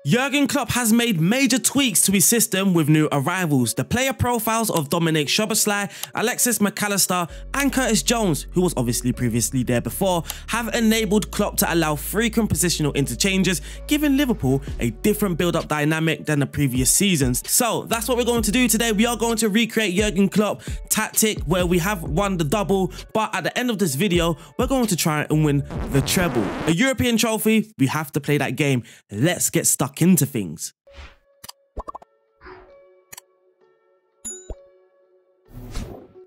Jurgen Klopp has made major tweaks to his system with new arrivals. The player profiles of Dominik Szoboszlai, Alexis Mac Allister and Curtis Jones, who was obviously previously there before, have enabled Klopp to allow frequent positional interchanges, giving Liverpool a different build-up dynamic than the previous seasons. So that's what we're going to do today. We are going to recreate Jurgen Klopp tactic where we have won the double, but at the end of this video, we're going to try and win the treble. A European trophy, we have to play that game. Let's get stuck into things.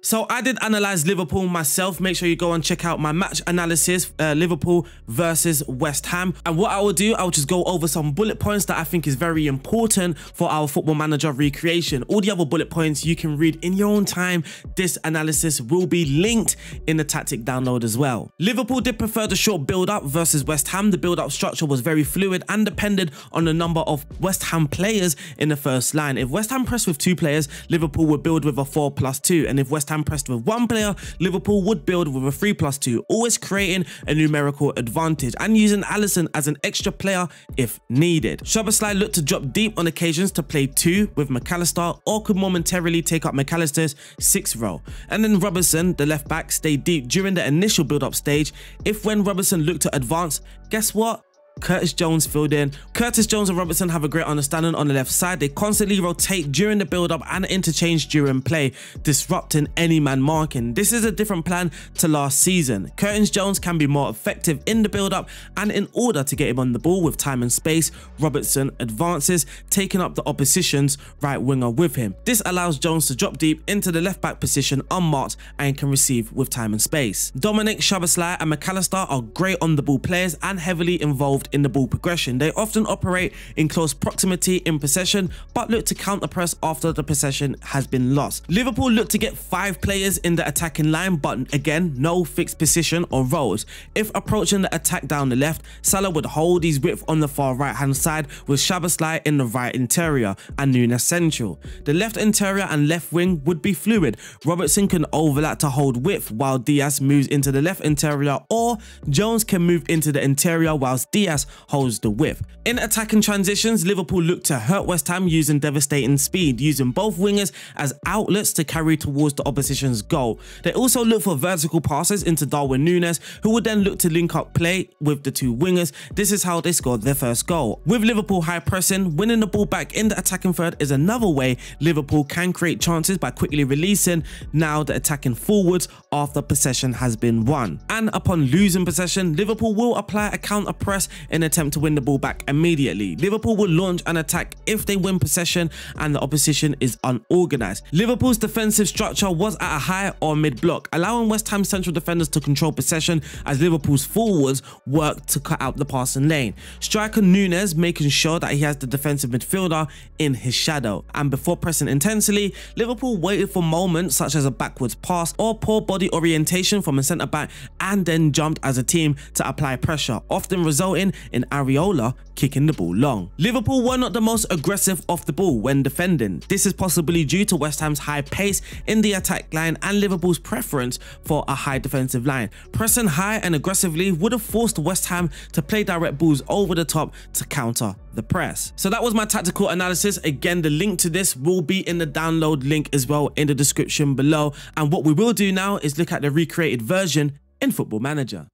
So I did analyze Liverpool myself. Make sure you go and check out my match analysis, Liverpool versus West Ham. And what I will do, I'll just go over some bullet points that I think is very important for our Football Manager recreation. All the other bullet points you can read in your own time. This analysis will be linked in the tactic download as well. Liverpool did prefer the short build-up versus West Ham. The build-up structure was very fluid and depended on the number of West Ham players in the first line. If West Ham pressed with 2 players, Liverpool would build with a 4+2. And if West Ham pressed with 1 player, Liverpool would build with a 3+2, always creating a numerical advantage and using Alisson as an extra player if needed. Szoboszlai looked to drop deep on occasions to play 2 with Mac Allister, or could momentarily take up Mac Allister's 6th role. And then Robertson, the left back, stayed deep during the initial build-up stage. If when Robertson looked to advance, guess what? Curtis Jones filled in. Curtis Jones and Robertson have a great understanding on the left side. They constantly rotate during the build-up and interchange during play, disrupting any man marking. This is a different plan to last season. Curtis Jones can be more effective in the build-up, and in order to get him on the ball with time and space, Robertson advances, taking up the opposition's right winger with him. This allows Jones to drop deep into the left back position unmarked and can receive with time and space. Dominik Szoboszlai and Mac Allister are great on the ball players and heavily involved in the ball progression. They often operate in close proximity in possession, but look to counter press after the possession has been lost. Liverpool look to get 5 players in the attacking line, but again, no fixed position or roles. If approaching the attack down the left, Salah would hold his width on the far right hand side with Szoboszlai in the right interior and Núñez central. The left interior and left wing would be fluid. Robertson can overlap to hold width while Diaz moves into the left interior, or Jones can move into the interior whilst Diaz holds the width. In attacking transitions, Liverpool look to hurt West Ham using devastating speed, using both wingers as outlets to carry towards the opposition's goal. They also look for vertical passes into Darwin Núñez, who would then look to link up play with the 2 wingers. This is how they scored their first goal. With Liverpool high pressing, winning the ball back in the attacking third is another way Liverpool can create chances by quickly releasing now the attacking forwards after possession has been won. And upon losing possession, Liverpool will apply a counter press in an attempt to win the ball back immediately. Liverpool will launch an attack if they win possession and the opposition is unorganized. Liverpool's defensive structure was at a high or mid block, allowing West Ham central defenders to control possession as Liverpool's forwards worked to cut out the passing lane. Striker Núñez making sure that he has the defensive midfielder in his shadow. And before pressing intensely, Liverpool waited for moments such as a backwards pass or poor body orientation from a centre back, and then jumped as a team to apply pressure, often resulting in Areola kicking the ball long. Liverpool were not the most aggressive off the ball when defending. This is possibly due to West Ham's high pace in the attack line and Liverpool's preference for a high defensive line. Pressing high and aggressively would have forced West Ham to play direct balls over the top to counter the press. So that was my tactical analysis. Again, the link to this will be in the download link as well in the description below. And what we will do now is look at the recreated version in Football Manager.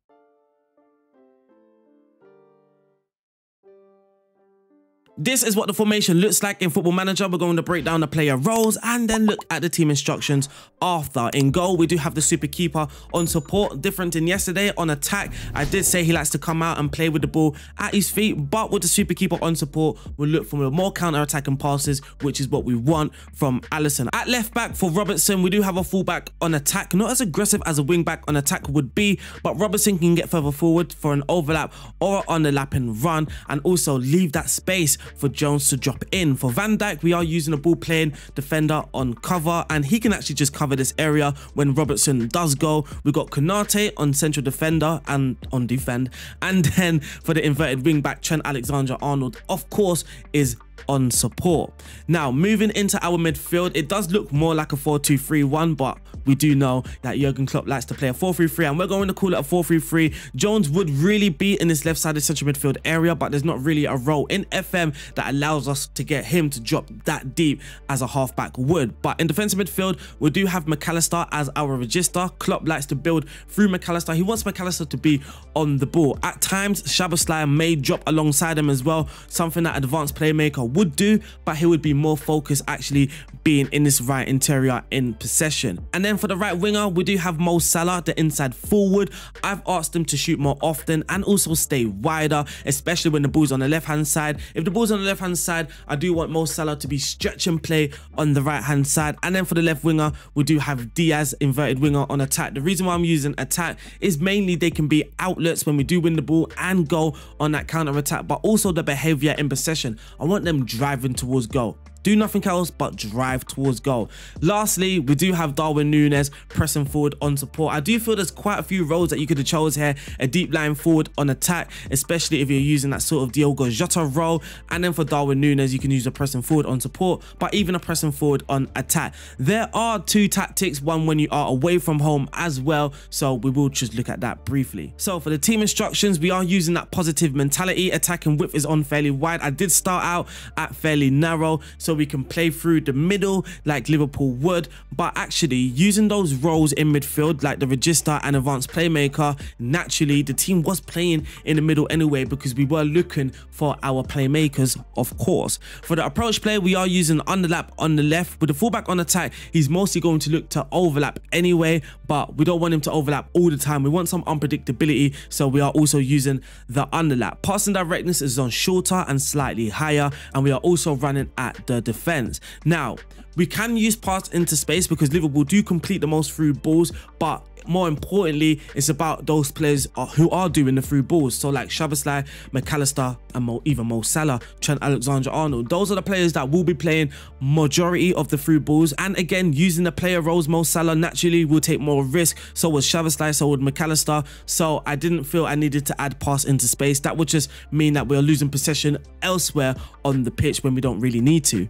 This is what the formation looks like in Football Manager. We're going to break down the player roles and then look at the team instructions after. In goal, we do have the super keeper on support, different than yesterday. On attack, I did say he likes to come out and play with the ball at his feet, but with the super keeper on support, we'll look for more counter-attacking passes, which is what we want from Alisson. At left back for Robertson, we do have a fullback on attack, not as aggressive as a wing back on attack would be, but Robertson can get further forward for an overlap or on the lap and run, and also leave that space for Jones to drop in. For Van Dijk, we are using a ball playing defender on cover, and he can actually just cover this area when Robertson does go. We've got Konate on central defender and on defend, and then for the inverted wing back, Trent Alexander-Arnold, of course, is on support. Now, moving into our midfield, it does look more like a 4-2-3-1, but we do know that Jurgen Klopp likes to play a 4-3-3, and we're going to call it a 4-3-3. Jones would really be in this left-sided central midfield area, but there's not really a role in FM that allows us to get him to drop that deep as a halfback would. But in defensive midfield, we do have McAllister as our register. Klopp likes to build through McAllister. He wants McAllister to be on the ball. At times, Szoboszlai may drop alongside him as well, something that advanced playmaker would do, but he would be more focused actually being in this right interior in possession. And then for the right winger, we do have Mo Salah, the inside forward. I've asked him to shoot more often and also stay wider, especially when the ball's on the left hand side. If the ball's on the left hand side, I do want Mo Salah to be stretch and play on the right hand side. And then for the left winger, we do have Diaz, inverted winger on attack. The reason why I'm using attack is mainly they can be outlets when we do win the ball and go on that counter attack, but also the behavior in possession. I want them driving towards goal. Do nothing else but drive towards goal. Lastly, we do have Darwin Núñez pressing forward on support. I do feel there's quite a few roles that you could have chose here. A deep line forward on attack, especially if you're using that sort of Diogo Jota role. And then for Darwin Núñez, you can use a pressing forward on support, but even a pressing forward on attack. There are two tactics, one when you are away from home as well. So we will just look at that briefly. So for the team instructions, we are using that positive mentality. Attacking width is on fairly wide. I did start out at fairly narrow, so we can play through the middle like Liverpool would, but actually using those roles in midfield like the register and advanced playmaker, naturally the team was playing in the middle anyway because we were looking for our playmakers, of course. For the approach play, we are using underlap on the left. With the fullback on attack, he's mostly going to look to overlap anyway, but we don't want him to overlap all the time. We want some unpredictability, so we are also using the underlap. Passing directness is on shorter and slightly higher, and we are also running at the defense. Now, we can use pass into space because Liverpool do complete the most through balls, but more importantly, it's about those players who are doing the through balls. So like Szoboszlai, McAllister, and even Mo Salah, Trent Alexander-Arnold. Those are the players that will be playing majority of the through balls. And again, using the player roles, Mo Salah naturally will take more risk. So was Szoboszlai, so would McAllister. So I didn't feel I needed to add pass into space. That would just mean that we're losing possession elsewhere on the pitch when we don't really need to.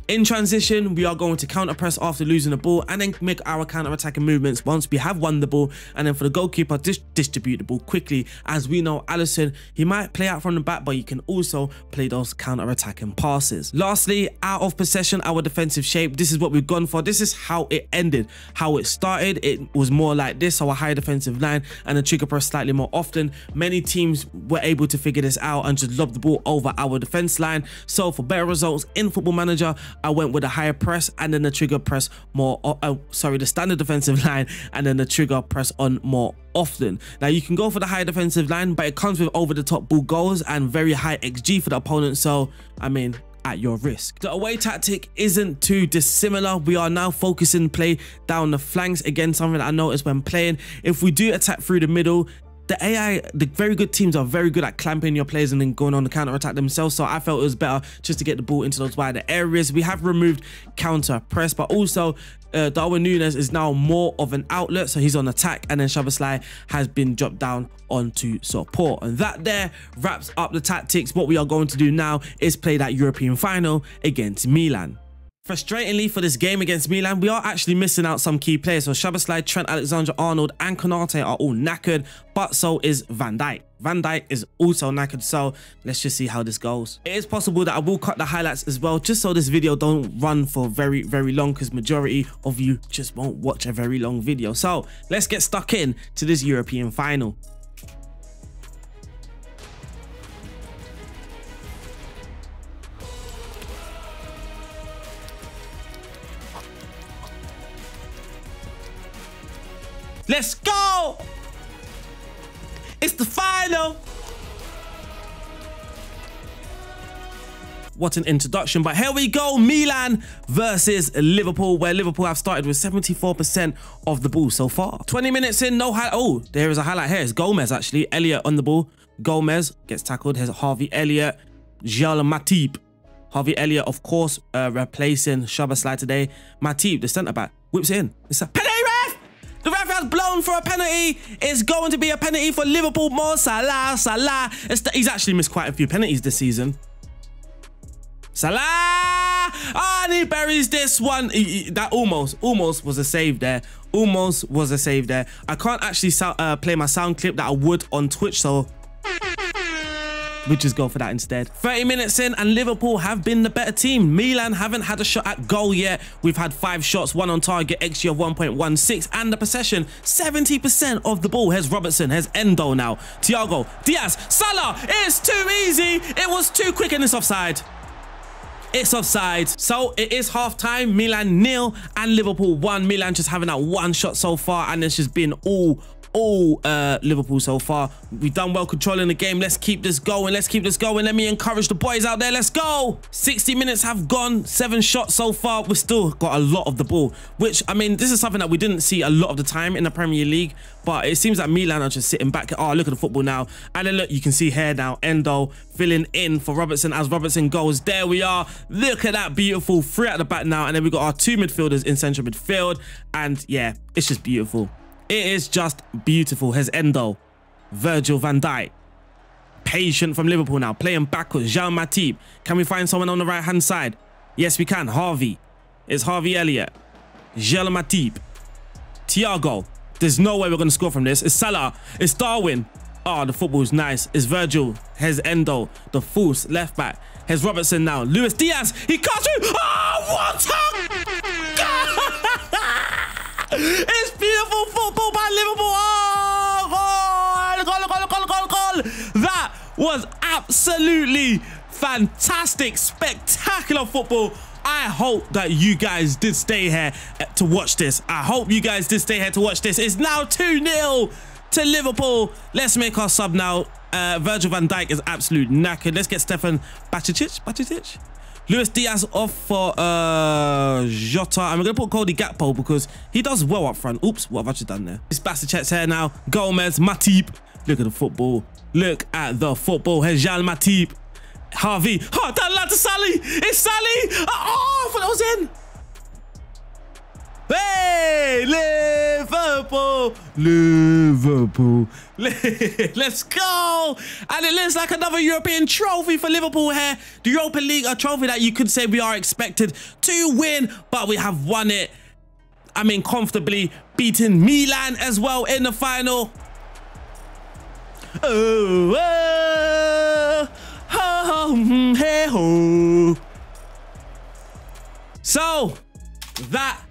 In transition, we are going to counter press after losing the ball and then make our counter attacking movements once we have won the ball, and then for the goalkeeper, distribute the ball quickly. As we know, Alisson, he might play out from the back, but you can also play those counter attacking passes. Lastly, out of possession, our defensive shape, this is what we've gone for. This is how it ended. How it started, it was more like this, so a high defensive line and a trigger press slightly more often. Many teams were able to figure this out and just lob the ball over our defense line. So for better results in Football Manager, I went with a higher press and then the trigger press more, the standard defensive line and then the trigger press on more often. Now you can go for the higher defensive line, but it comes with over the top ball goals and very high XG for the opponent. So, I mean, at your risk. The away tactic isn't too dissimilar. We are now focusing play down the flanks. Again, something that I noticed when playing. If we do attack through the middle, the very good teams are very good at clamping your players and then going on the counter attack themselves. So I felt it was better just to get the ball into those wider areas. We have removed counter press, but also Darwin Núñez is now more of an outlet, so he's on attack, and then Szoboszlai has been dropped down onto support. And that there wraps up the tactics. What we are going to do now is play that European final against Milan. Frustratingly for this game against Milan, we are actually missing out some key players. So Szoboszlai, Trent Alexander-Arnold and Konate are all knackered, but so is Van Dijk. Van Dijk is also knackered, so let's just see how this goes. It is possible that I will cut the highlights as well, just so this video don't run for very long, because majority of you just won't watch a very long video. So let's get stuck in to this European final. Let's go! It's the final! What an introduction, but here we go. Milan versus Liverpool, where Liverpool have started with 74% of the ball so far. 20 minutes in, no highlight. Oh, there is a highlight here. It's Gomez, actually. Elliott on the ball. Gomez gets tackled. Here's Harvey Elliott. Joel Matip. Harvey Elliott, of course, replacing Szoboszlai today. Matip, the centre-back, whips it in. It's a penalty, ref! The ref has blown for a penalty. It's going to be a penalty for Liverpool. Mo Salah. He's actually missed quite a few penalties this season. Salah! Ah, and he buries this one. That almost was a save there. Almost was a save there. I can't actually play my sound clip that I would on Twitch, so we just go for that instead. 30 minutes in and Liverpool have been the better team. Milan haven't had a shot at goal yet. We've had 5 shots, 1 on target, XG of 1.16, and the possession, 70% of the ball. Here's Robertson, here's Endo now. Thiago, Diaz, Salah, it's too easy. It was too quick and it's offside. It's offside. So it is half time. Milan 0 and Liverpool 1. Milan just having that 1 shot so far, and it's just been all Liverpool so far. We've done well controlling the game. Let's keep this going. Let's keep this going. Let me encourage the boys out there. Let's go. 60 minutes have gone. 7 shots so far. We've still got a lot of the ball, which, I mean, this is something that we didn't see a lot of the time in the Premier League, but it seems like Milan are just sitting back. Oh, look at the football now. And then look, you can see here now, Endo filling in for Robertson as Robertson goes. There we are. Look at that beautiful 3 at the back now. And then we've got our 2 midfielders in central midfield. And yeah, it's just beautiful. It is just beautiful. Here's Endo, Virgil van Dijk. Patient from Liverpool now, playing backwards. Jean Matip. Can we find someone on the right-hand side? Yes, we can. Harvey. It's Harvey Elliott. Jean Matip. Thiago. There's no way we're going to score from this. It's Salah. It's Darwin. Oh, the football's nice. It's Virgil. Here's Endo, the false left back. Here's Robertson now. Luis Diaz. He cuts through. Oh, what It's beautiful football by Liverpool. Oh, goal. That was absolutely fantastic, spectacular football. I hope that you guys did stay here to watch this. I hope you guys did stay here to watch this. It's now 2-0 to Liverpool. Let's make our sub now. Virgil van Dijk is absolute knackered. Let's get Stefan Bajcetic. Luis Diaz off for Jota. I'm going to put Cody Gakpo because he does well up front. Oops, what have I just done there? It's Bajcetic's here now. Gomez, Matip. Look at the football. Look at the football. Here's Jean Matip. Harvey. Oh, that lad to Sally. It's Sally. Oh, I thought that was in. Hey, Liverpool. Let's go. And it looks like another European trophy for Liverpool here. The Europa League, a trophy that you could say we are expected to win, but we have won it. I mean, comfortably beating Milan as well in the final. So that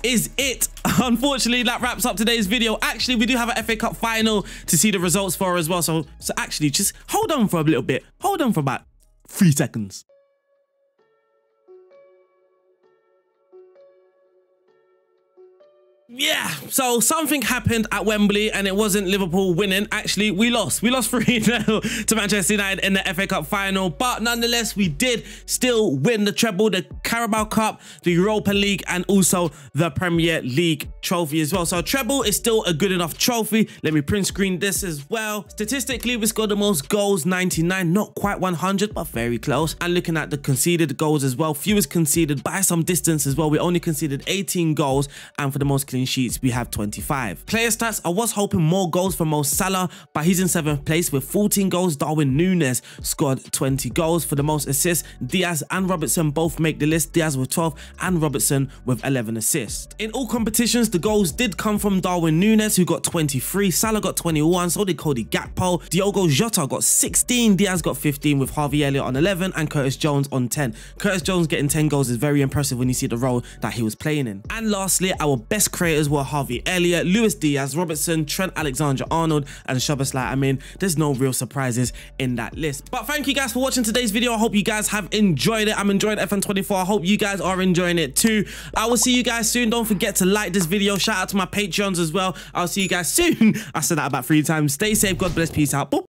is it. Unfortunately, that wraps up today's video. Actually, we do have an FA Cup final to see the results for as well. So actually, just hold on for a little bit. Hold on for about 3 seconds. Yeah, so something happened at Wembley and it wasn't Liverpool winning. Actually, we lost. We lost 3-0 to Manchester United in the FA Cup final. But nonetheless, we did still win the treble, the Carabao Cup, the Europa League, and also the Premier League trophy as well. So treble is still a good enough trophy. Let me print screen this as well. Statistically, we scored the most goals, 99. Not quite 100, but very close. And looking at the conceded goals as well, fewest conceded by some distance as well. We only conceded 18 goals, and for the most clean sheets, we have 25. Player stats, I was hoping more goals from Mo Salah, but he's in 7th place with 14 goals. Darwin Núñez scored 20 goals. For the most assists, Diaz and Robertson both make the list. Diaz with 12 and Robertson with 11 assists. In all competitions, the goals did come from Darwin Núñez, who got 23. Salah got 21, so did Cody Gakpo. Diogo Jota got 16. Diaz got 15 with Harvey Elliott on 11 and Curtis Jones on 10. Curtis Jones getting 10 goals is very impressive when you see the role that he was playing in. And lastly, our best creators were Harvey Elliott, Luis Diaz, Robertson, Trent Alexander-Arnold, and Szoboszlai. I mean, there's no real surprises in that list. But thank you guys for watching today's video. I hope you guys have enjoyed it. I'm enjoying FN24. I hope you guys are enjoying it too. I will see you guys soon. Don't forget to like this video. Shout out to my Patreons as well. I'll see you guys soon. I said that about 3 times. Stay safe. God bless. Peace out. Boop.